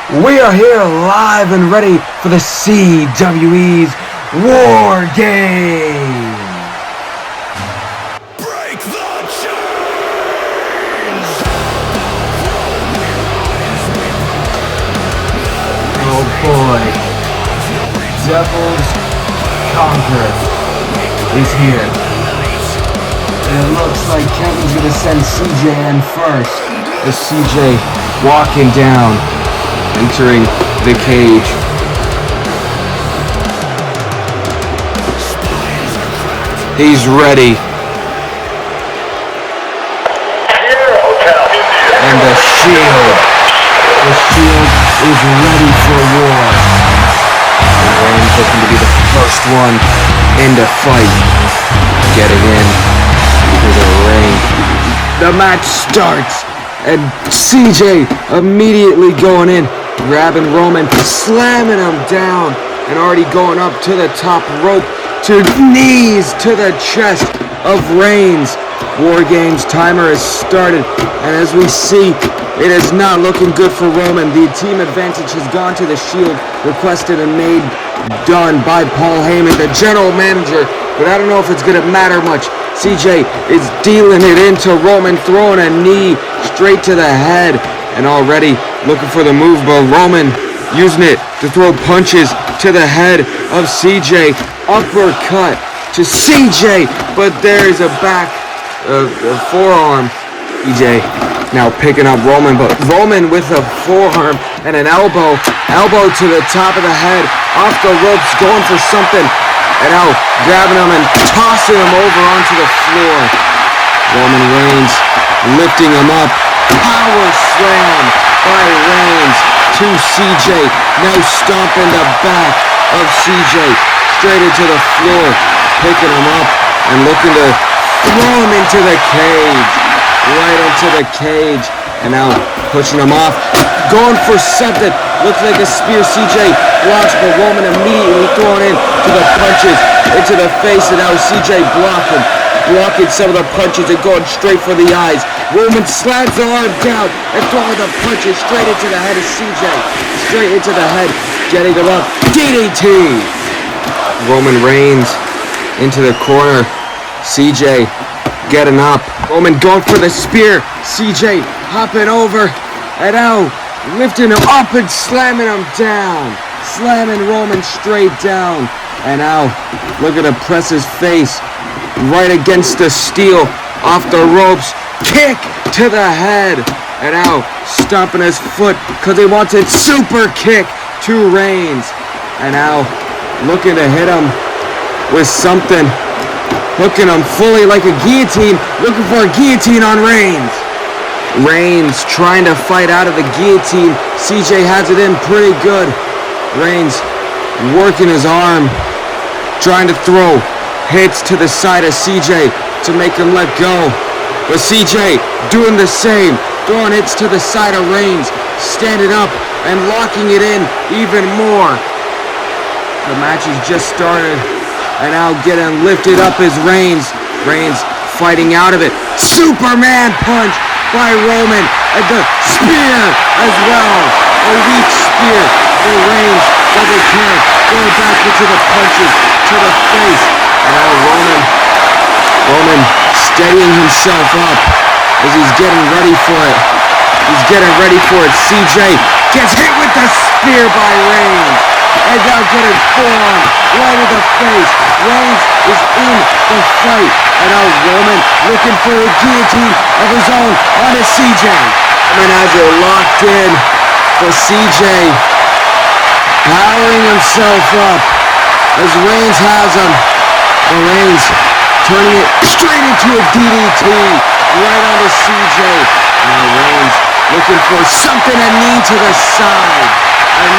We are here live and ready for the CWE's War Game. Break the chains! Oh boy, Devil's Conquer is here. And it looks like Kevin's gonna send CJ in first. The CJ walking down, entering the cage. He's ready. And the Sheild. The Sheild is ready for war. And Reigns looking to be the first one in the fight. Getting in to the ring. The match starts. And CJ immediately going in, grabbing Roman, slamming him down, and already going up to the top rope, to knees to the chest of Reigns. War Games timer has started, and as we see, it is not looking good for Roman. The team advantage has gone to the Sheild, requested and made done by Paul Heyman, the general manager, but I don't know if it's going to matter much. CJ is dealing it into Roman, throwing a knee straight to the head, and already looking for the move, but Roman using it to throw punches to the head of CJ. Uppercut to CJ, but there's a back forearm. CJ now picking up Roman, but Roman with a forearm and an elbow to the top of the head, off the ropes, going for something, and now grabbing him and tossing him over onto the floor. Roman Reigns lifting him up, power slam by Reigns to CJ, now stomping the back of CJ straight into the floor, picking him up and looking to throw him into the cage, right into the cage, and now pushing him off, going for something, looks like a spear. CJ blocks, but Roman immediately throwing in to the punches into the face, and now CJ blocking some of the punches and going straight for the eyes. Roman slams the arm down and throwing the punches straight into the head of CJ, straight into the head, getting him up, DDT. Roman Reigns into the corner, CJ getting up, Roman going for the spear, CJ hopping over, and now lifting him up and slamming him down, slamming Roman straight down, and now looking to press his face right against the steel, off the ropes, kick to the head, and now stomping his foot because he wanted super kick to Reigns, and now looking to hit him with something, hooking him fully like a guillotine, looking for a guillotine on Reigns. Reigns trying to fight out of the guillotine. CJ has it in pretty good. Reigns working his arm, trying to throw hits to the side of CJ to make him let go. But CJ doing the same, throwing hits to the side of Reigns, standing up and locking it in even more. The match has just started, and now getting lifted up is Reigns. Reigns fighting out of it. Superman punch by Roman, and the spear as well. A weak spear for Reigns. Double count, going back into the punches to the face. And now Roman steadying himself up as he's getting ready for it. He's getting ready for it. CJ gets hit with the spear by Reigns, and now getting forearm right in the face. Reigns is in the fight, and now Roman looking for a guillotine of his own onto CJ. Roman has it locked in for CJ, powering himself up as Reigns has him. And Reigns turning it straight into a DDT right onto CJ. Now Reigns looking for something, a knee to the side, and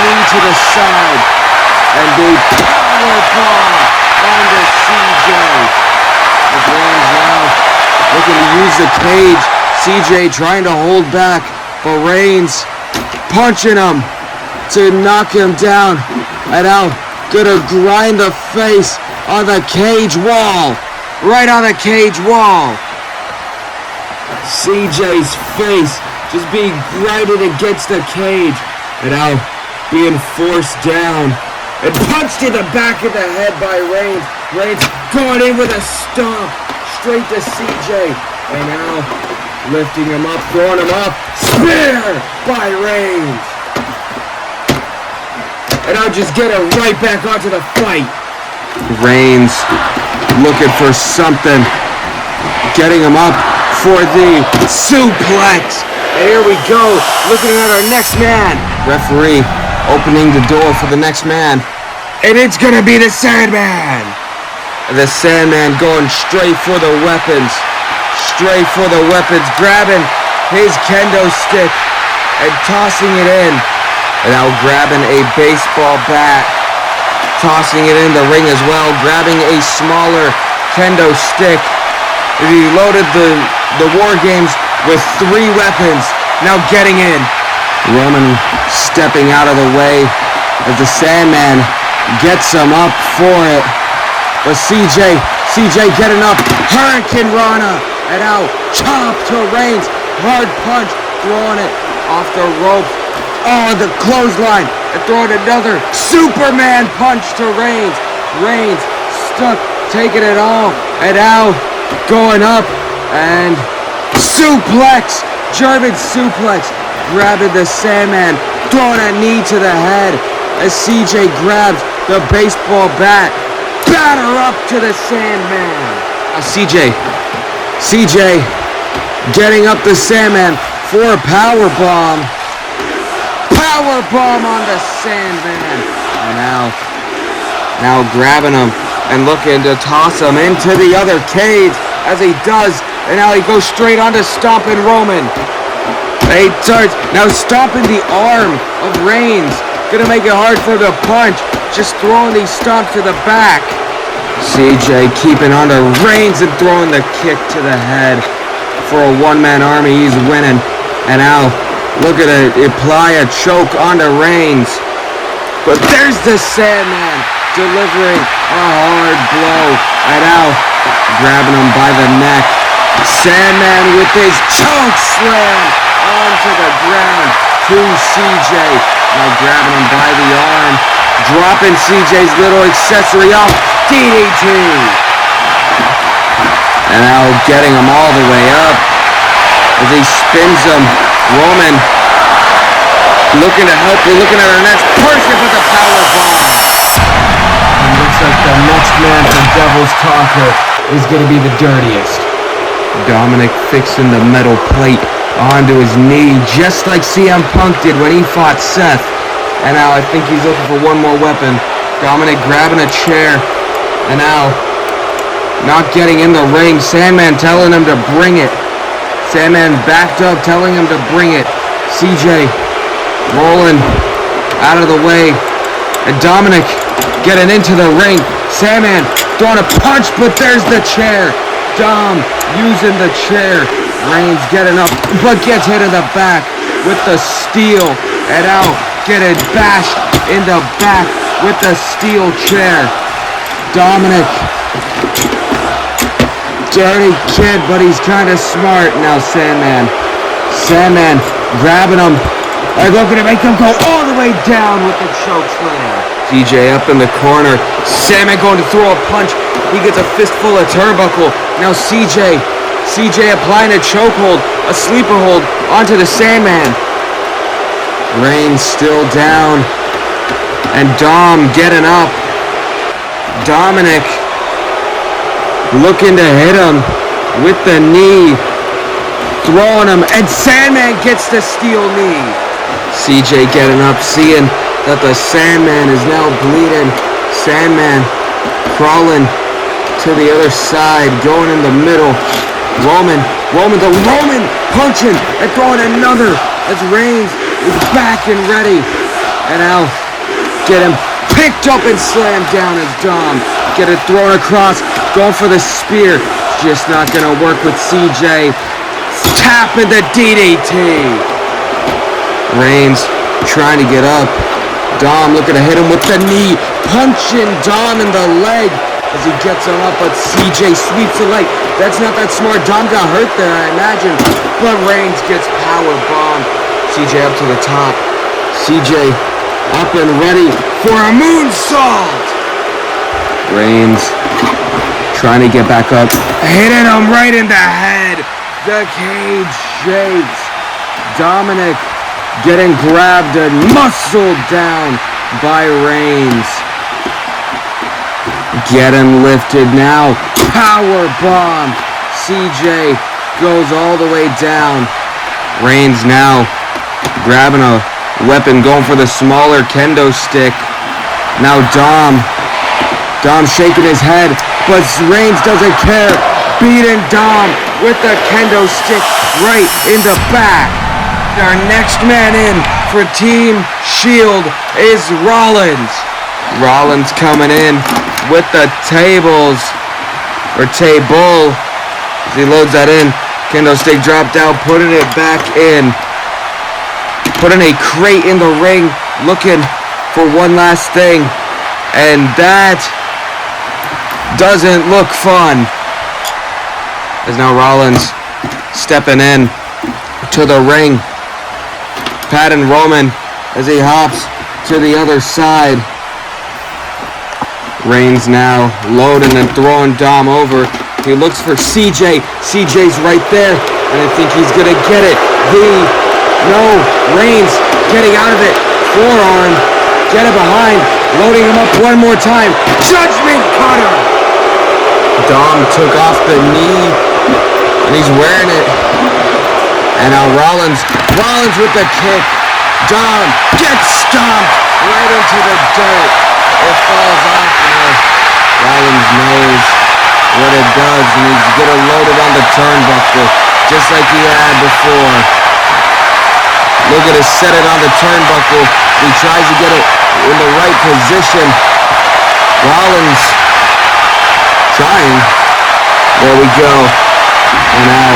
the powerbomb onto CJ. As Reigns now looking to use the cage. CJ trying to hold back, but Reigns punching him to knock him down, and now gonna grind the face on the cage wall, right on the cage wall. CJ's face just being grinded against the cage. And now being forced down and punched in the back of the head by Reigns. Reigns going in with a stomp straight to CJ. And now lifting him up, throwing him up. Spear by Reigns. And I'll just get it right back onto the fight. Reigns looking for something. Getting him up for the suplex. And here we go, looking at our next man. Referee opening the door for the next man. And it's gonna be the Sandman. The Sandman going straight for the weapons. Straight for the weapons, grabbing his kendo stick and tossing it in. And now grabbing a baseball bat. Tossing it in the ring as well, grabbing a smaller kendo stick. He loaded the War Games with 3 weapons, now getting in. Roman stepping out of the way as the Sandman gets him up for it. But CJ getting up, Hurricane Rana, and now chop to Reigns, hard punch, throwing it off the rope. Oh, the clothesline, and throwing another Superman punch to Reigns. Reigns stuck, taking it all, and now going up, and suplex, German suplex, grabbing the Sandman, throwing a knee to the head, as CJ grabs the baseball bat, batter up to the Sandman. Now CJ getting up the Sandman for a power bomb. Power bomb on the Sandman. And now grabbing him and looking to toss him into the other cage as he does. And now he goes straight onto stomping Roman. He starts now stomping the arm of Reigns. Gonna make it hard for the punch. Just throwing these stomps to the back. CJ keeping onto Reigns and throwing the kick to the head. For a one-man army, he's winning. And now look at it, apply a choke onto Reigns. But there's the Sandman delivering a hard blow. And now grabbing him by the neck. Sandman with his choke slam onto the ground to CJ. Now grabbing him by the arm. Dropping CJ's little accessory off. DDT. And now getting him all the way up as he spins him. Roman looking to help. We're looking at our next person with the power bomb. And looks like the next man for Devil's Talker is going to be the dirtiest. Dominic fixing the metal plate onto his knee, just like CM Punk did when he fought Seth. And now I think he's looking for one more weapon. Dominic grabbing a chair. And now not getting in the ring. Sandman telling him to bring it. Sandman backed up, telling him to bring it. CJ rolling out of the way. And Dominic getting into the ring. Sandman throwing a punch, but there's the chair. Dom using the chair. Reigns getting up, but gets hit in the back with the steel. And out, getting bashed in the back with the steel chair. Dominic, dirty kid, but he's kind of smart. Now Sandman grabbing him and looking to make him go all the way down with the choke slam. CJ up in the corner. Sandman going to throw a punch. He gets a fistful of turnbuckle. Now CJ applying a chokehold, a sleeper hold onto the Sandman. Reigns still down. And Dom getting up. Dominic looking to hit him with the knee. Throwing him. And Sandman gets the steel knee. CJ getting up, seeing that the Sandman is now bleeding. Sandman crawling to the other side, going in the middle. Roman punching and throwing another as Reigns is back and ready. And now get him picked up and slammed down as Dom. Get it thrown across, going for the spear. Just not gonna work with CJ. Tapping the DDT. Reigns trying to get up. Dom looking to hit him with the knee. Punching Dom in the leg as he gets him up, but CJ sweeps the leg. That's not that smart. Dom got hurt there, I imagine. But Reigns gets power bomb. CJ up to the top. CJ up and ready for a moonsault. Reigns trying to get back up, hitting him right in the head. The cage shakes. Dominic getting grabbed and muscled down by Reigns. Getting lifted now. Power bomb. CJ goes all the way down. Reigns now grabbing a weapon, going for the smaller kendo stick. Now Dom shaking his head, but Reigns doesn't care. Beating Dom with the kendo stick right in the back. Our next man in for Team Sheild is Rollins. Rollins coming in with the table. As he loads that in, kendo stick dropped out, putting it back in. Putting a crate in the ring, looking for one last thing. And that doesn't look fun. As now Rollins stepping in to the ring. Patting Roman as he hops to the other side. Reigns now loading and throwing Dom over. He looks for CJ. CJ's right there, and I think he's gonna get it. Reigns getting out of it. Forearm, get it behind, loading him up one more time. Judgment cutter. Dom took off the knee, and he's wearing it. And now Rollins with the kick. Dom gets stomped right into the dirt. It falls off now. Rollins knows what it does, and he's gonna load it on the turnbuckle, just like he had before. Look at it, set it on the turnbuckle. He tries to get it in the right position. Rollins trying. There we go. And now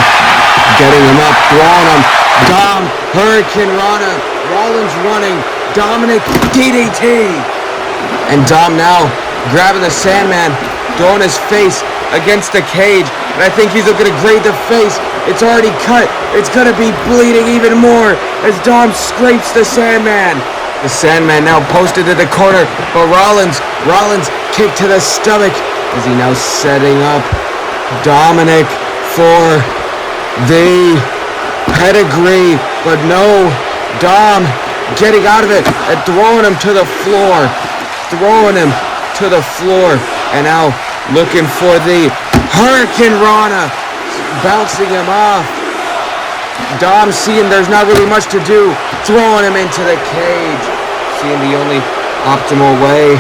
getting him up, throwing him. Dom, Hurricane Rana. Rollins running. Dominic, DDT. And Dom now grabbing the Sandman, throwing his face against the cage. And I think he's looking to grade the face. It's already cut. It's going to be bleeding even more as Dom scrapes the Sandman. The Sandman now posted to the corner, but Rollins kick to the stomach as he now setting up Dominic for the pedigree. But no, Dom getting out of it and throwing him to the floor. And now looking for the Hurricane Rana, bouncing him off. Dom seeing there's not really much to do, throwing him into the cage. Seeing the only optimal way.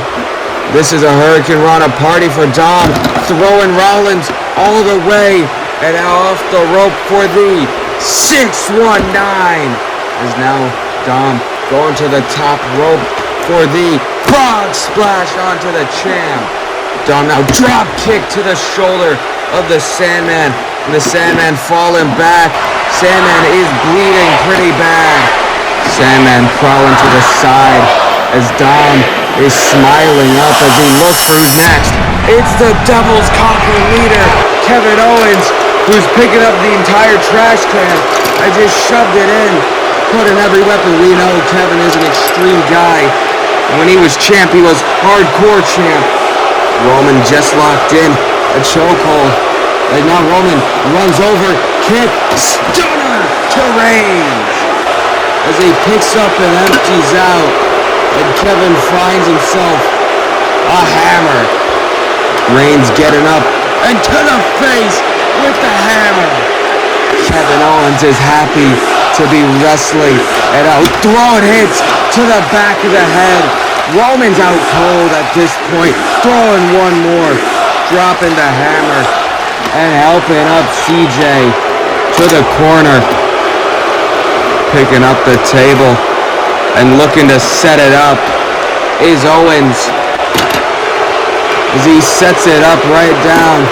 This is a Hurricane Rana party for Dom, throwing Rollins all the way, and now off the rope for the 619. As now Dom going to the top rope for the frog splash onto the champ. Dom now drop kick to the shoulder of the Sandman. And the Sandman falling back. Sandman is bleeding pretty bad. Sandman crawling to the side as Dom is smiling up as he looks for who's next. It's the Devil's Conquer leader, Kevin Owens, who's picking up the entire trash can. I just shoved it in, put in every weapon. We know Kevin is an extreme guy. When he was champ, he was hardcore champ. Roman just locked in a chokehold. And now Roman runs over, kick, stunner to Reigns. As he picks up and empties out. And Kevin finds himself a hammer. Reigns getting up and to the face with the hammer. Kevin Owens is happy to be wrestling and out throwing hits to the back of the head. Roman's out cold at this point, throwing one more, dropping the hammer and helping up CJ to the corner. Picking up the table and looking to set it up is Owens as he sets it up right down.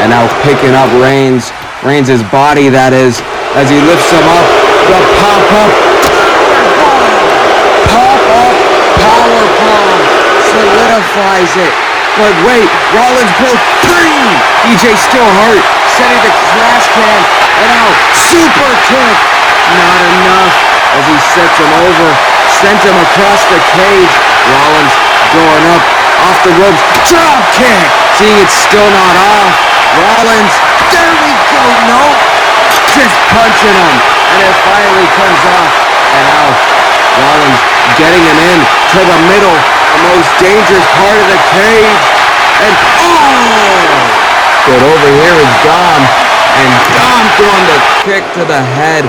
And now picking up Reigns' body, that is, as he lifts him up. The pop-up powerbomb solidifies it. But wait, Rollins broke free. EJ still hurt, setting the trash can. And now super kick. not enough as he sets him over, sends him across the cage. Rollins going up, off the ropes, drop kick. Seeing it's still not off. Rollins, there we go, nope. Just punching him, and it finally comes off. And now Rollins getting him in to the middle, the most dangerous part of the cage. And but over here is Dom, and Dom throwing the kick to the head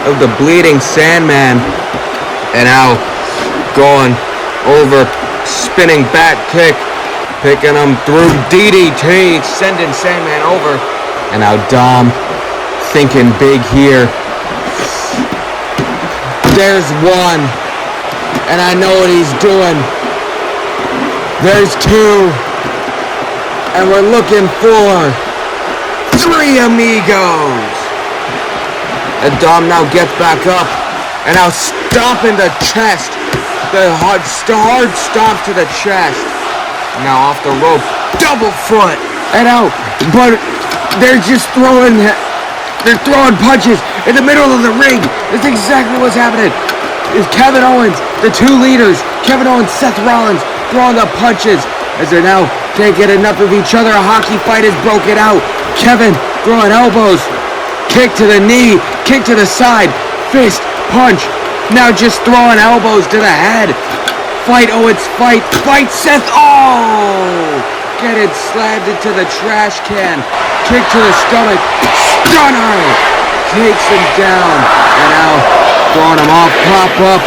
of the bleeding Sandman. And now going over, spinning back kick, picking him through DDT, sending Sandman over. And now Dom thinking big here. There's one, and I know what he's doing. There's two, and we're looking for three amigos. And Dom now gets back up, and now stomping the chest. The hard stomp to the chest. Now off the rope, double foot, and out. But they're just throwing punches in the middle of the ring. That's exactly what's happening. Is Kevin Owens, the two leaders, Kevin Owens, Seth Rollins, throwing the punches as they're now can't get enough of each other. A hockey fight is broken out. Kevin throwing elbows, kick to the knee, kick to the side, fist, punch. Now just throwing elbows to the head. Fight Owens, fight Seth. Getting slammed into the trash can. Kick to the stomach. Stunner! Takes him down. And now throwing him off, pop up,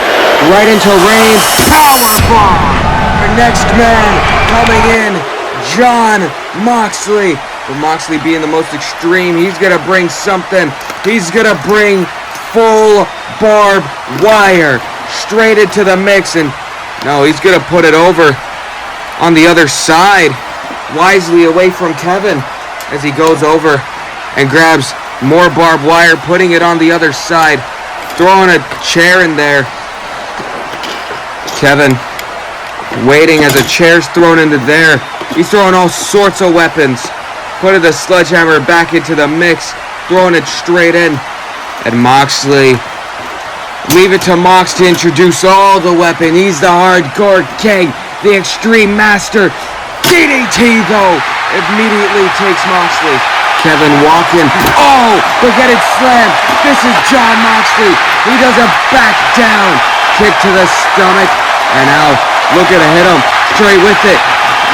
right into Reigns. Powerbomb! Our next man coming in, Jon Moxley. But Moxley being the most extreme, he's gonna bring something. He's gonna bring full barbed wire straight into the mix, and no, he's gonna put it over on the other side, wisely away from Kevin, as he goes over and grabs more barbed wire, putting it on the other side, throwing a chair in there. Kevin waiting as a chair's thrown into there. He's throwing all sorts of weapons, putting the sledgehammer back into the mix, throwing it straight in. And Moxley, leave it to Mox to introduce all the weapon. He's the hardcore king, the extreme master. DDT though immediately takes Moxley. Kevin walking. But getting slammed. This is Jon Moxley. He doesn't back down. Kick to the stomach. And now looking to hit him straight with it.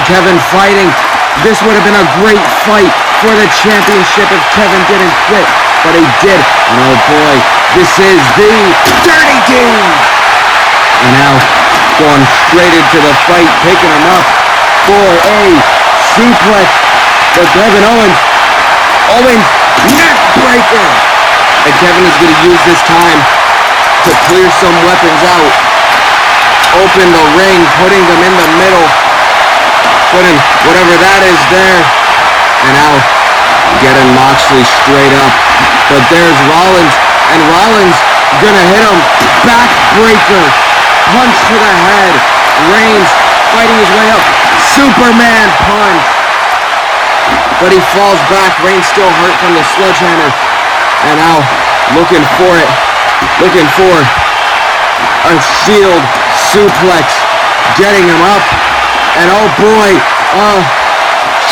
Kevin fighting. This would have been a great fight for the championship if Kevin didn't quit. But he did. And oh boy, this is the Dirty Deeds. And now going straight into the fight, picking him up for a suplex. But Kevin Owens, neck breaker. And Kevin is going to use this time to clear some weapons out. Open the ring, putting them in the middle. Putting whatever that is there. And now getting Moxley straight up. But there's Rollins, and Rollins gonna hit him. Backbreaker. Punch to the head. Reigns fighting his way up. Superman punch. But he falls back. Reigns still hurt from the sledgehammer. And now looking for it. Looking for a Sheild suplex. Getting him up. And oh boy,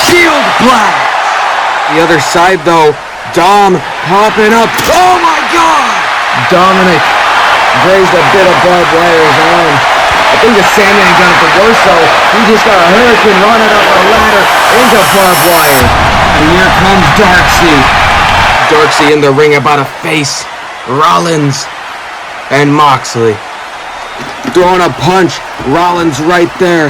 Sheild blast. The other side though, Dom popping up. Oh my God! Dominic grazed a bit of barbed wire his arm. I think the Sandman got the worst though. He just got a hurricane running up a ladder into barbed wire. And here comes Darcy. Darcy in the ring about to face Rollins and Moxley. Throwing a punch. Rollins right there.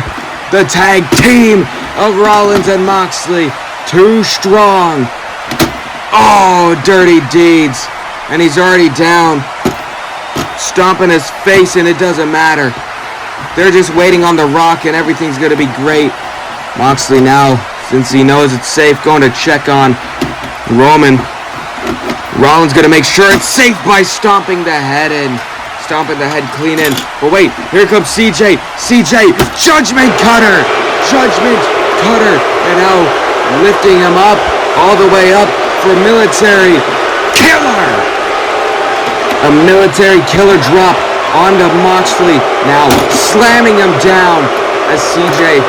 The tag team of Rollins and Moxley. Too strong. Dirty Deeds. And he's already down. Stomping his face, and it doesn't matter. They're just waiting on the Rock, and everything's going to be great. Moxley now, since he knows it's safe, going to check on Roman. Rollins going to make sure it's safe by stomping the head in. Stomping the head clean in. But wait, here comes CJ. CJ, Judgment Cutter. Judgment Cutter. And now lifting him up, all the way up for military killer. A military killer drop onto Moxley. Now slamming him down as CJ,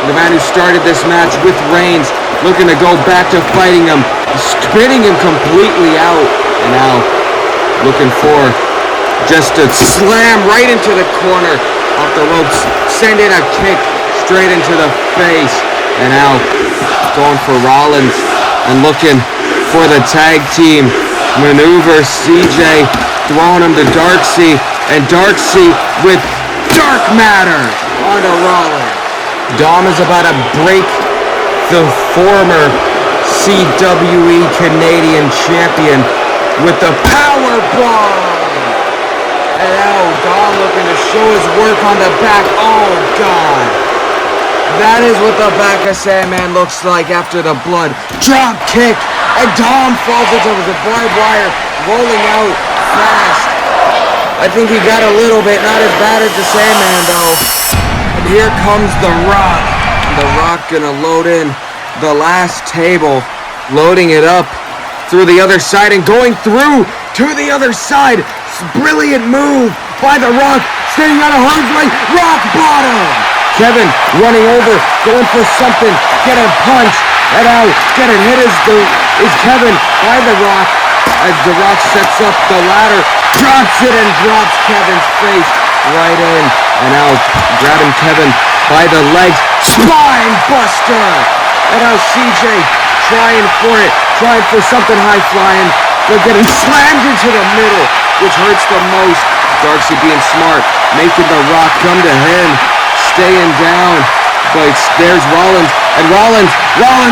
the man who started this match with Reigns, looking to go back to fighting him, spinning him completely out. And now looking for just a slam right into the corner off the ropes, sending a kick straight into the face. And now going for Rollins and looking for the tag team maneuver. CJ throwing him to Darkseid, and Darkseid with dark matter onto Rollins. Dom is about to break the former CWE Canadian champion with the power bomb. And now Dom looking to show his work on the back. Oh God. That is what the back of Sandman looks like after the blood. Drop kick, and Dom falls into the barbed wire, rolling out fast. I think he got a little bit, not as bad as the Sandman though. And here comes The Rock. The Rock gonna load in the last table, loading it up through the other side and going through to the other side. Brilliant move by The Rock, staying out of harm's way. Rock bottom. Kevin running over, going for something, getting punched, and out, getting hit is Kevin by The Rock, as The Rock sets up the ladder, drops it and drops Kevin's face right in, and now grabbing Kevin by the legs, spine buster, and now CJ trying for something high flying, but getting slammed into the middle, which hurts the most. Darkseid being smart, making The Rock come to him, staying down, but there's Rollins, and Rollins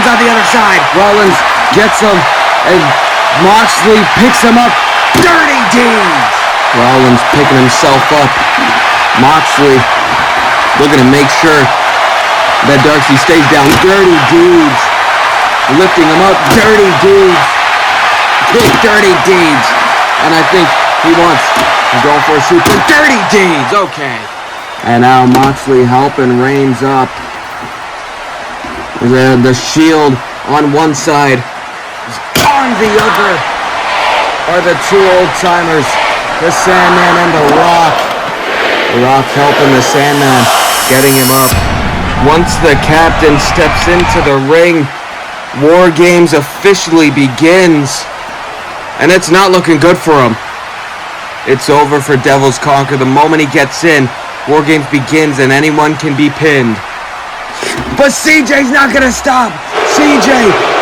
on the other side. Rollins gets him, and Moxley picks him up. Dirty deeds. Rollins picking himself up. Moxley looking to make sure that Darkseid stays down. Dirty deeds. Lifting him up. Dirty deeds. Big dirty deeds. And I think he wants to go for a super dirty deeds. Okay. And now Moxley helping Reigns up. The Sheild on one side. On the other are the two old-timers, the Sandman and The Rock. The Rock helping the Sandman, getting him up. Once the captain steps into the ring, War Games officially begins. And it's not looking good for him. It's over for Devil's Conquer. The moment he gets in, War Games begins and anyone can be pinned. But CJ's not gonna stop. CJ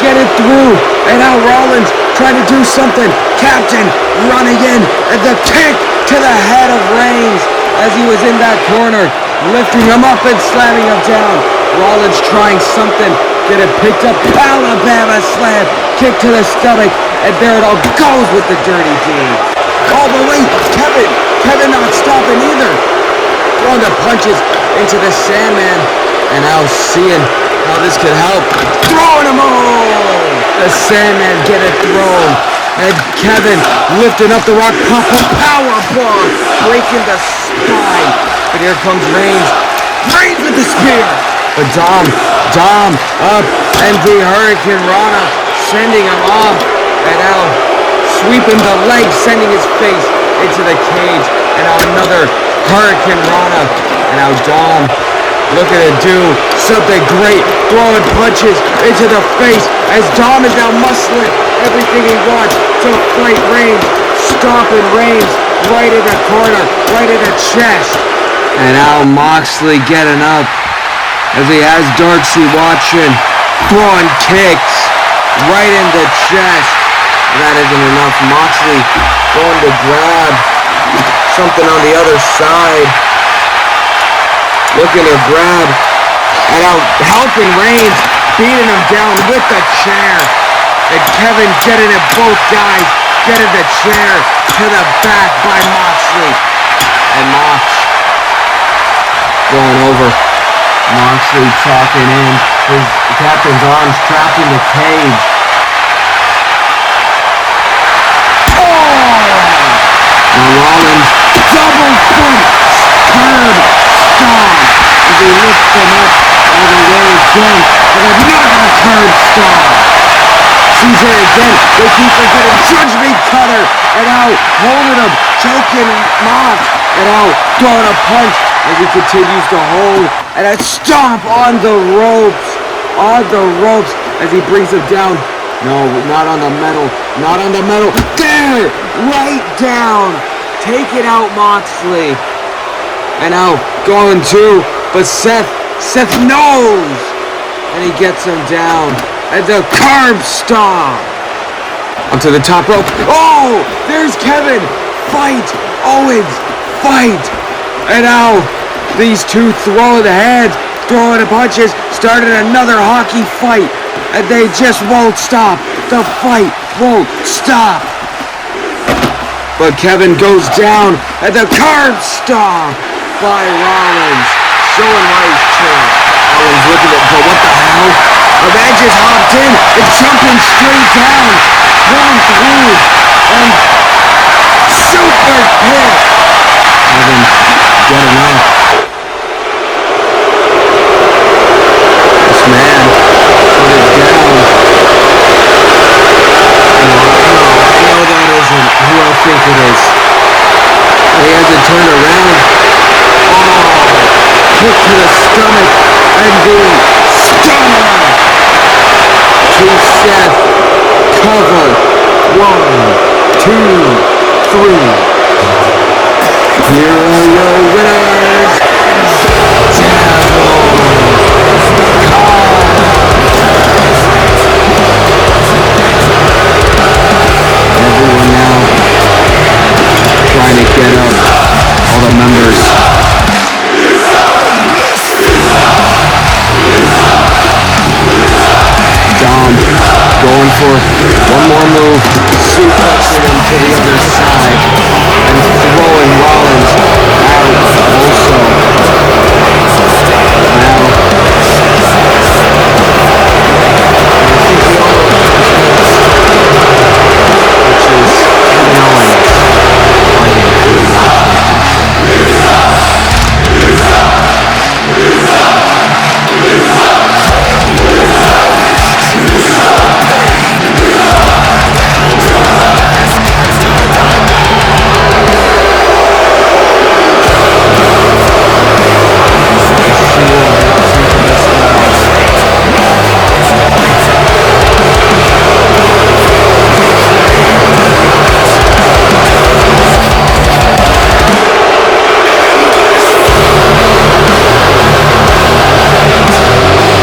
get it through. And now Rollins trying to do something. Captain running in. And the kick to the head of Reigns as he was in that corner. Lifting him up and slamming him down. Rollins trying something. Get it picked up. Alabama slam. Kick to the stomach. And there it all goes with the dirty deed. All the way. Kevin not stopping either. Throwing the punches into the Sandman, and now seeing how this could help. Throwing him home! The Sandman get it thrown, and Kevin lifting up The Rock, pop a power bomb, breaking the spine. But here comes Reigns. Reigns with the spear! But Dom up, and the Hurricane Rana sending him off, and now sweeping the leg, sending his face into the cage, and now another Hurricane Rana, and now Dom looking to do something great, throwing punches into the face as Dom is now muscling everything he wants to fight Reigns, stomping Reigns right in the corner, right in the chest. And now Moxley getting up as he has Darkseid watching, throwing kicks right in the chest. That isn't enough. Moxley going to grab something on the other side. Looking to grab. And out helping Reigns. Beating him down with the chair. And Kevin getting it, both guys getting the chair to the back by Moxley. And Mox going over. Moxley talking in. His captain's arms trapped in the cage. Rollins double foot curb stomp as he lifts him up all the way again with another curb stomp. CJ again. They keep forgetting. Judgment cutter. And out, holding him, choking Mox. And out, throwing a punch as he continues to hold. And a stomp on the ropes. On the ropes as he brings him down. No, not on the metal. Not on the metal. There! Right down. Taking out Moxley. And now going to, but Seth knows. And he gets him down. And the curb stomp. Onto the top rope. Oh! There's Kevin. Fight. Owens. Fight. And now these two throwing the hands, throwing the punches, started another hockey fight. And they just won't stop. The fight won't stop. But Kevin goes down at the curb stomp by Rollins. Showing why he's champ. Rollins looking at, but what the hell? A man just hopped in and jumping straight down. 1, 3, and super kick. Kevin getting up. This man put it down. I know that isn't who I think it is. He has to turn around. Oh, kick to the stomach and the stunner to Seth. Cover. 1, 2, 3. Here are your